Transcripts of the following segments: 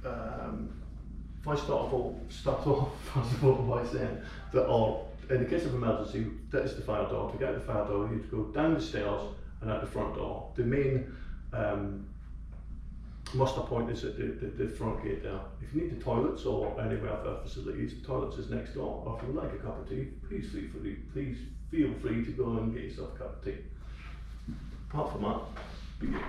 if I start off first of all by saying that in the case of emergency, that is the fire door. To get out the fire door, you have to go down the stairs and out the front door. The main muster point is at the front gate there. If you need the toilets or any welfare facilities, the toilets is next door. Or if you would like a cup of tea, please feel free to go and get yourself a cup of tea. Apart from that, be it.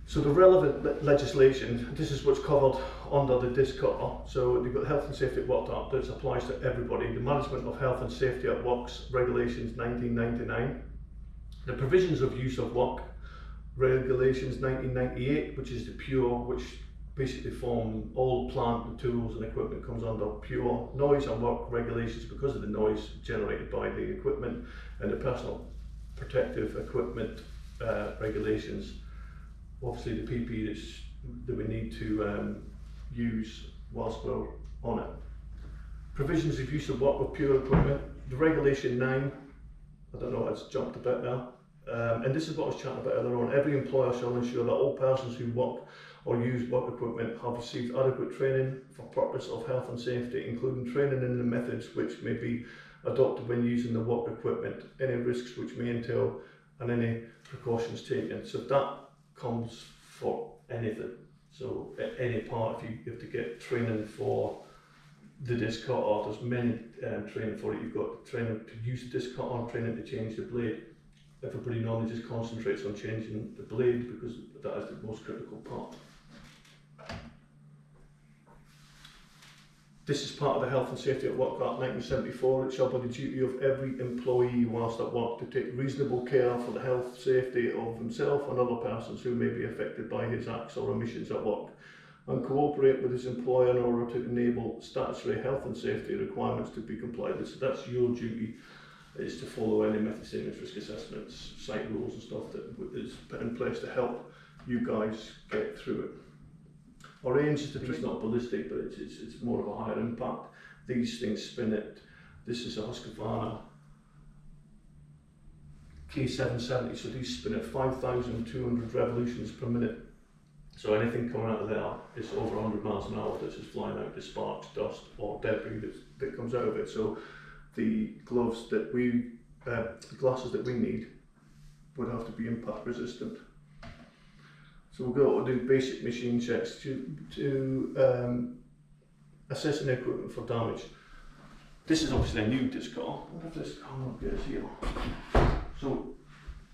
So the relevant legislation, this is what's covered under the DIS cutter. So you've got the Health and Safety at Work Act that applies to everybody. The Management of Health and Safety at Works Regulations 1999. The Provisions of Use of Work Regulations 1998, which is the PURE, which basically form all plant and tools and equipment comes under PURE. Noise and Work Regulations because of the noise generated by the equipment, and the Personal Protective Equipment Regulations. Obviously the PPE that we need to use whilst we're on it. Provisions of use of work with pure equipment. The Regulation 9, I don't know, it's jumped a bit now. And this is what I was chatting about earlier on. Every employer shall ensure that all persons who work or use work equipment have received adequate training for purpose of health and safety, including training in the methods which may be adopted when using the work equipment, any risks which may entail, and any precautions taken. So that comes for anything. So at any part, if you have to get training for the DIS cutter, there's many training for it. You've got training to use the DIS cutter, training to change the blade. Everybody normally just concentrates on changing the blade because that is the most critical part. This is part of the Health and Safety at Work Act 1974. It shall be the duty of every employee whilst at work to take reasonable care for the health, safety of himself and other persons who may be affected by his acts or omissions at work, and cooperate with his employer in order to enable statutory health and safety requirements to be complied with. So that's your duty, is to follow any method statements, risk assessments, site rules and stuff that is put in place to help you guys get through it. Our aim is to be, it's not ballistic, but it's more of a higher impact. These things spin it. This is a Husqvarna K770, so these spin at 5,200 revolutions per minute. So anything coming out of there is over 100 miles an hour that's just flying out, the sparks, dust or debris that comes out of it. So the gloves that the glasses that we need would have to be impact resistant. So we'll go to do basic machine checks to assess an equipment for damage. This is obviously a new DIS cutter. What if this camera gets here? So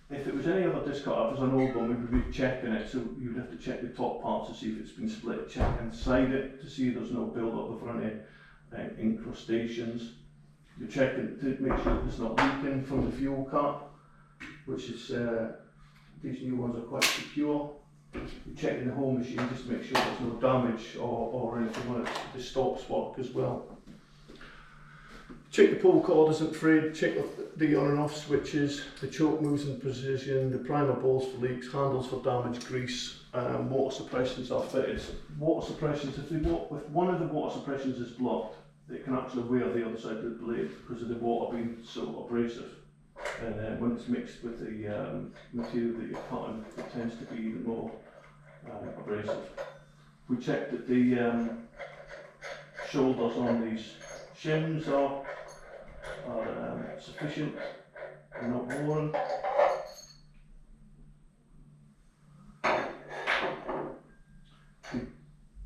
if it was any other DIS cutter, if it was an old one, we would be checking it. So you'd have to check the top parts to see if it's been split, check inside it to see there's no build up of any incrustations. You're checking to make sure it's not leaking from the fuel cap, which is, these new ones are quite secure. You're checking the whole machine just to make sure there's no damage or anything on it. The stops work as well. Check the pull cord isn't frayed, check the on and off switches, the choke moves in position, the primer balls for leaks, handles for damage, grease, water suppressions are fitted. Water suppressions, if one of the water suppressions is blocked, it can actually wear the other side of the blade because of the water being so abrasive. And when it's mixed with the material that you're cutting, it tends to be even more abrasive. We checked that the shoulders on these shims are sufficient and not worn.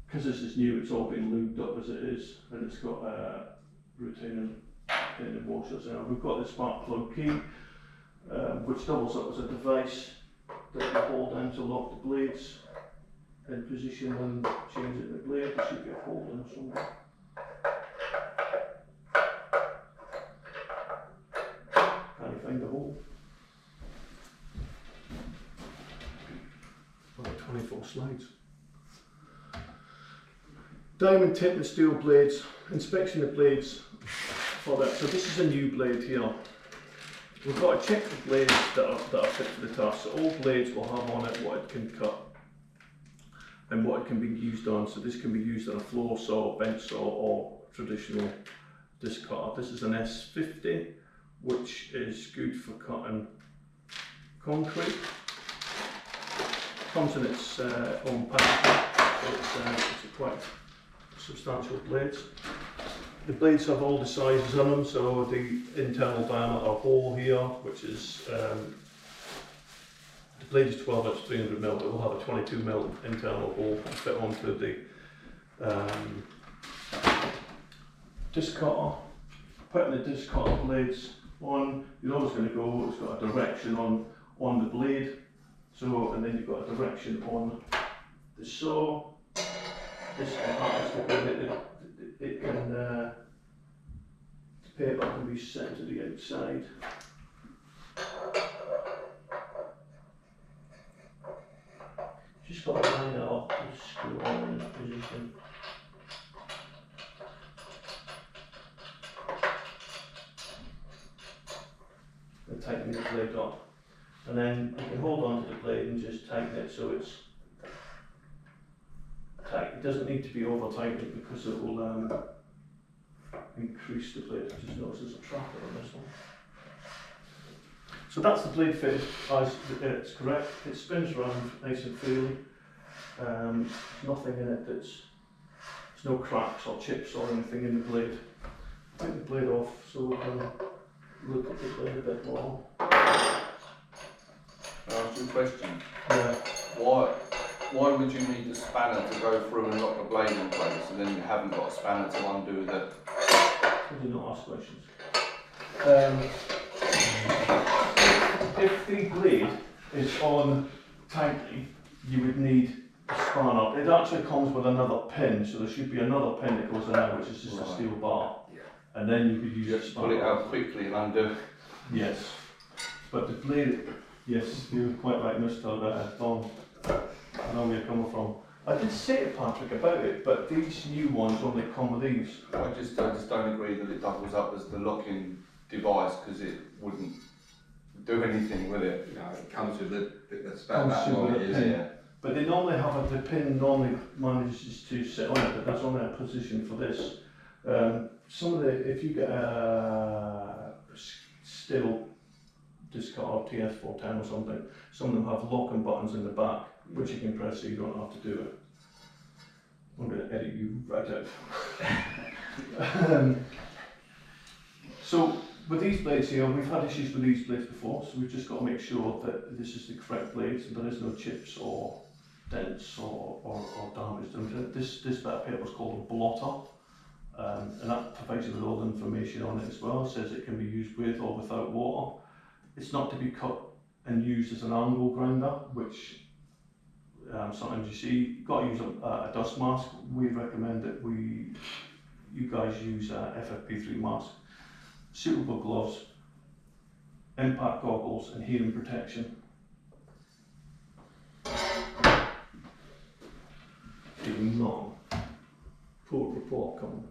Because this is new, it's all been lubed up as it is, and it's got routine and washers. Now we've got the spark plug key, which doubles up as a device that you hold down to lock the blades in position and change it in the blade. There should be a hole in or something. Can you find the hole? Like 24 slides. Diamond tip and steel blades. Inspection of blades for that. So this is a new blade here. We've got to check the blades that are fit for the task. So all blades will have on it what it can cut and what it can be used on. So this can be used on a floor saw, bench saw or traditional DIS cutter. This is an S50, which is good for cutting concrete. Comes in its own packaging. it's a quite substantial blades. The blades have all the sizes on them, so the internal diameter hole here, which is the blade is 12 inch 300 mm, it will have a 22 mm internal hole to fit onto the disc cutter. Putting the disc cutter blades on, you're always going to go, it's got a direction on the blade, so, and then you've got a direction on the saw. This it can, the paper can be sent to the outside. Just got to line it up and screw on in this position. And tighten the blade up. And then you can hold on to the blade and just tighten it so it's tight. It doesn't need to be over tightened because it will increase the blade. I just noticed there's a tracker on this one. So that's the blade fitted as it's correct. It spins around nice and freely. There's nothing in it there's no cracks or chips or anything in the blade. Take the blade off so we can look at the blade a bit more. Ask you a question. Yeah. Why would you need a spanner to go through and lock the blade in place, and then you haven't got a spanner to undo the? I do not ask questions. If the blade is on tightly, you would need a spanner. It actually comes with another pin, so there should be another pin that goes in there, which is just a steel bar. Yeah. And then you could use a spanner. Pull it out quickly and undo. Yes. But the blade, yes, you're quite right, Mr. Don. I know where you're coming from. I did say to Patrick about it, but these new ones only come with these. I just don't agree that it doubles up as the locking device, because it wouldn't do anything with it. No, it comes with the spanner that long it is, yeah. But they normally have the pin normally manages to sit on it, but that's only a position for this. Some of the, if you get a still disc cutter TS410 or something, some of them have locking buttons in the back, which you can press so you don't have to do it. I'm going to edit you right out. So with these blades here, we've had issues with these blades before, so we've just got to make sure that this is the correct blade, so there is no chips or dents or damage. This bit of paper is called a blotter, and that provides you with all the information on it as well. It says it can be used with or without water. It's not to be cut and used as an angle grinder, which sometimes you see. You've got to use a dust mask. We recommend that you guys use a FFP3 mask. Suitable gloves, impact goggles and hearing protection. Even not. Poor report coming.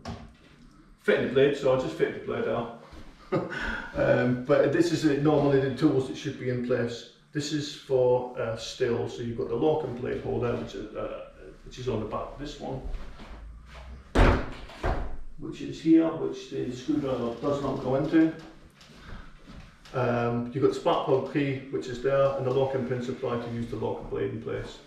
Fitting the blade, so I'll just fit the blade out. But this is normally the tools that should be in place. This is for still, so you've got the lock and blade holder, which is on the back of this one, which is here, which the screwdriver does not go into. You've got the spark plug key, which is there, and the locking pin supply to use the lock the blade in place.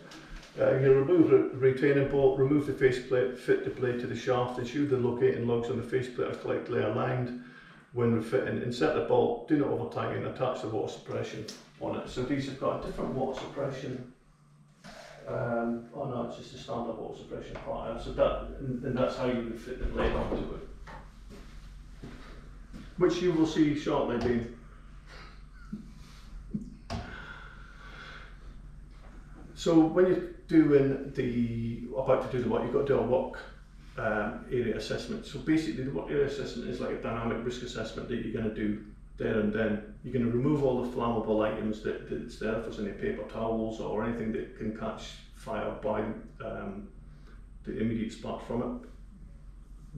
You're going to remove the retaining bolt, remove the faceplate, fit the blade to the shaft, ensure the locating lugs on the faceplate are correctly aligned when refitting. Insert the bolt, do not over tighten, attach the water suppression on it. So these have got a different water suppression. Oh no, it's just a standard water suppression part. So and that's how you would fit the blade onto it, which you will see shortly being. So when you're about to do the work, you've got to do a work area assessment. So basically the work area assessment is like a dynamic risk assessment that you're going to do there and then. You're going to remove all the flammable items that's there, if there's any paper towels or anything that can catch fire by the immediate spark from it.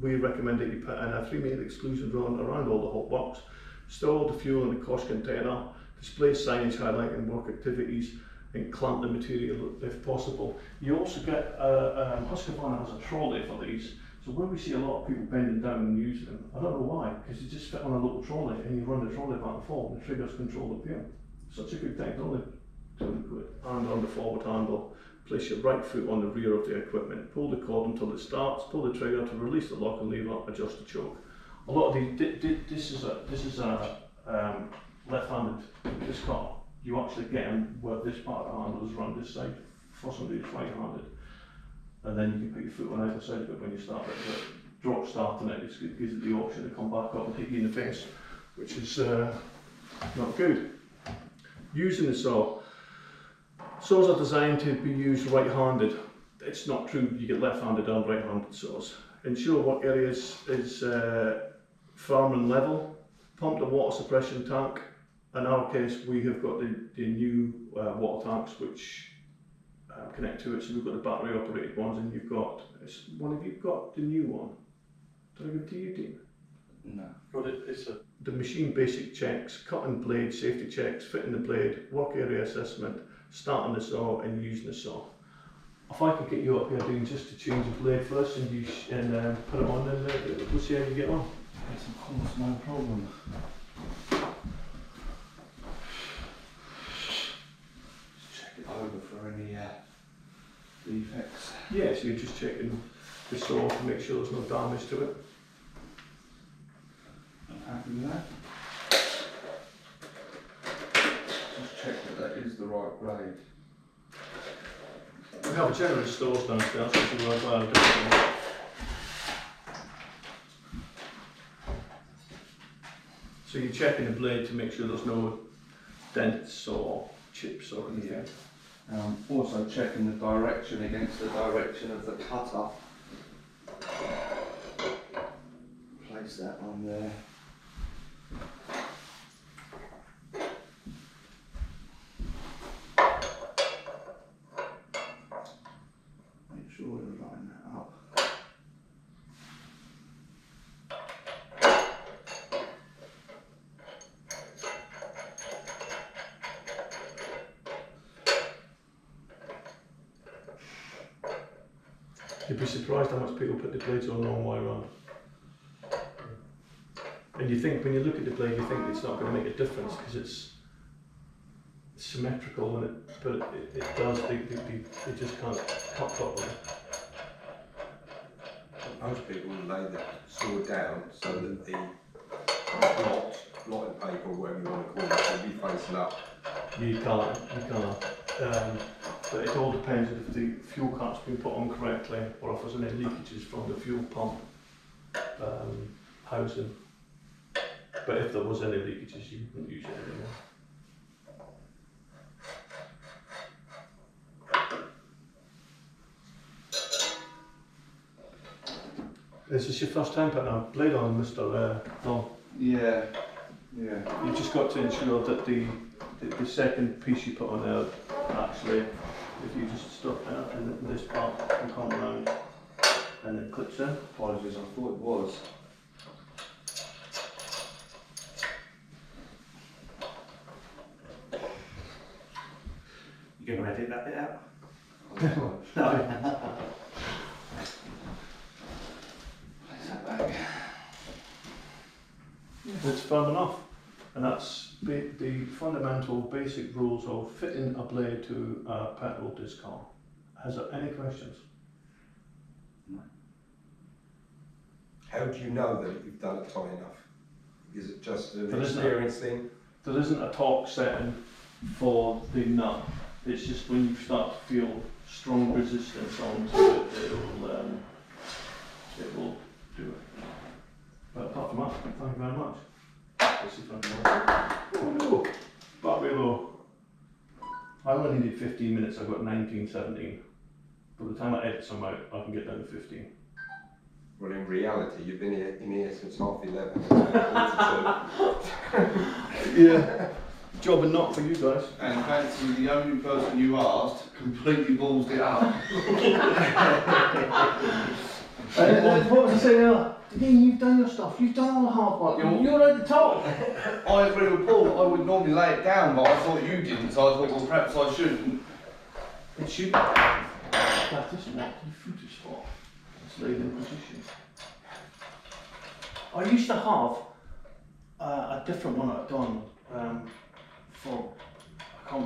We recommend that you put in a 3 metre exclusion zone around all the hot box, store the fuel in the cost container, display signage highlighting work activities, and clamp the material if possible. You also get, Husqvarna has a trolley for these, so where we see a lot of people bending down and using them, I don't know why, because you just fit on a little trolley and you run the trolley back and forth and the triggers control the gear. Such a good technology to put hand on the forward handle, Place your right foot on the rear of the equipment. Pull the cord until it starts. Pull the trigger to release the lock and lever. Adjust the choke. A lot of these, this is a left-handed disc car. You actually get them where this part of the handle is around this side for somebody who's right-handed, and then you can put your foot on either side of it when you start it. But drop starting it, it gives it the option to come back up and hit you in the face, which is not good. Using the saw. Saws are designed to be used right-handed. It's not true, you get left-handed and right-handed saws. Ensure work area is firm and level. Pump the water suppression tank. In our case, we have got the new water tanks which connect to it. So we've got the battery-operated ones, and you've got you've got the new one. Did I give it to you, Dean? No. Got it. It's the machine basic checks, cutting blade, safety checks, fitting the blade, work area assessment, starting the saw and using the saw. If I could get you up here, Dean, just to change the blade first and put it on, then we'll see how you get on. Yes, of course, no problem. Just check it over for any defects. Yeah, so you're just checking the saw to make sure there's no damage to it. I'm happy with that. Just check that is the right blade. We have a generous stores downstairs, which is worthwhile doing. So you're checking the blade to make sure there's no dents or chips or anything. Yeah. Also checking the direction against the direction of the cutter. Place that on there. Make sure we line that up. You'd be surprised how much people put the blades on the wrong way around. And you think, when you look at the blade, you think it's not going to make a difference because it's symmetrical, but it does. They just can't cut properly. Most people lay the saw down so that the blotting paper, whatever you want to call it, will be facing up. You can't. But it all depends if the fuel cap's been put on correctly or if there's any leakages from the fuel pump housing. But if there was any leakages, you wouldn't use it anymore. Is this your first time putting a blade on, Mr. Don? Yeah. You've just got to ensure that the second piece you put on there, actually, if you just stop there and this part can come around and it clips in. Apologies, I thought it was. You going to edit that bit out? No. Place that back. It's firm enough, and that's the fundamental basic rules of fitting a blade to a petrol disc car. Has there any questions? How do you know that you've done it tight enough? Is it just an There isn't experience thing? There isn't a torque setting for the nut. It's just when you start to feel strong resistance onto it, it will do it. But apart from that, thank you very much. Oh no, battery low. I only needed 15 minutes, I've got 19, 17. By the time I edit some out, I can get down to 15. Well, in reality, you've been in here since 11:30. Yeah. Job and not for you guys. And fancy the only person you asked completely ballsed it up. What was I saying? Dean, you've done your stuff. You've done all the hard work. You're at the top. I agree with Paul. I would normally lay it down, but I thought you didn't, so I thought, well, perhaps I shouldn't. It should. That isn't what the foot is for. It's laid in position. I used to have a different one I've done for